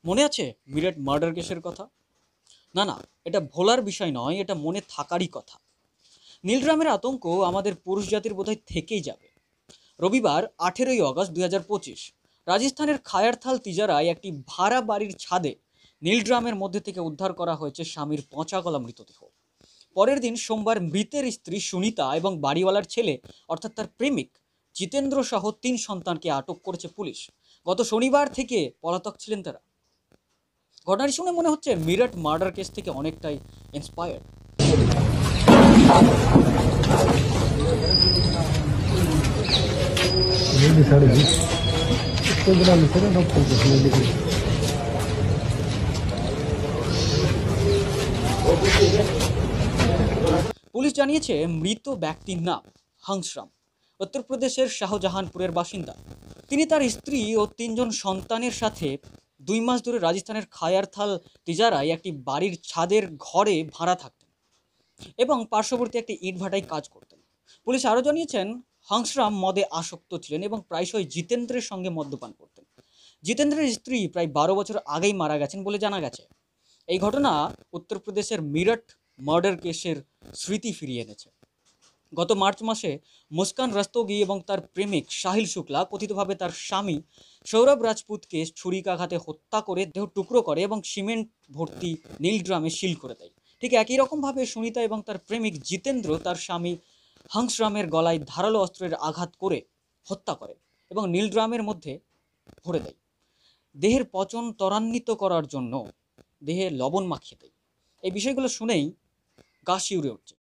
মনে আছে মিরাট মার্ডার কেসের কথা? না না, এটা ভোলার বিষয় নয়, এটা মনে থাকারই কথা। নীলগ্রামের আতঙ্ক আমাদের পুরুষ জাতির বোধহয় থেকেই যাবে। রবিবার 18ই অগস্ট 2025 রাজস্থানের খায়ারথাল তিজারায় একটি ভাড়া বাড়ির ছাদে নীলগ্রামের মধ্যে থেকে উদ্ধার করা হয়েছে স্বামীর পচা গলা মৃতদেহ। পরের দিন সোমবার মৃতের স্ত্রী সুনিতা এবং বাড়িওয়ালার ছেলে অর্থাৎ তার প্রেমিক জিতেন্দ্র সহ 3 সন্তানকে আটক করেছে পুলিশ। গত শনিবার থেকে পলাতক ছিলেন তারা। ঘটনাটি শুনে মনে হচ্ছে মিরাট মার্ডার কেস থেকে অনেকটাই ইন্সপায়ার্ড। পুলিশ জানিয়েছে মৃত ব্যক্তির নাম হংসরাম, উত্তরপ্রদেশের শাহজাহানপুরের বাসিন্দা। তিনি তার স্ত্রী ও 3 সন্তানের সাথে 2 মাস ধরে রাজস্থানের খায়ারথাল তিজারায় একটি বাড়ির ছাদের ঘরে ভাড়া থাকতেন এবং পার্শ্ববর্তী একটি ইটভাটায় কাজ করতেন। পুলিশ আরও জানিয়েছেন হংসরাম মদে আসক্ত ছিলেন এবং প্রায়শই জিতেন্দ্রের সঙ্গে মদ্যপান করতেন। জিতেন্দ্রের স্ত্রী প্রায় 12 বছর আগেই মারা গেছেন বলে জানা গেছে। এই ঘটনা উত্তরপ্রদেশের মিরট মার্ডার কেসের স্মৃতি ফিরিয়ে এনেছে। গত মার্চ মাসে মুস্কান রস্তোগি এবং তার প্রেমিক সাহিল শুক্লা কথিতভাবে তার স্বামী সৌরভ রাজপুতকে ছুরিকাঘাতে হত্যা করে দেহ টুকরো করে এবং সিমেন্ট ভর্তি নীল ড্রামে সিল করে দেয়। ঠিক একই রকমভাবে সুনিতা এবং তার প্রেমিক জিতেন্দ্র তার স্বামী হংসরামের গলায় ধারালো অস্ত্রের আঘাত করে হত্যা করে এবং নীল ড্রামের মধ্যে ভরে দেয়। দেহের পচন ত্বরান্বিত করার জন্য দেহে লবণ মাখিয়ে দেয়। এই বিষয়গুলো শুনেই গা শিউরে উঠছে।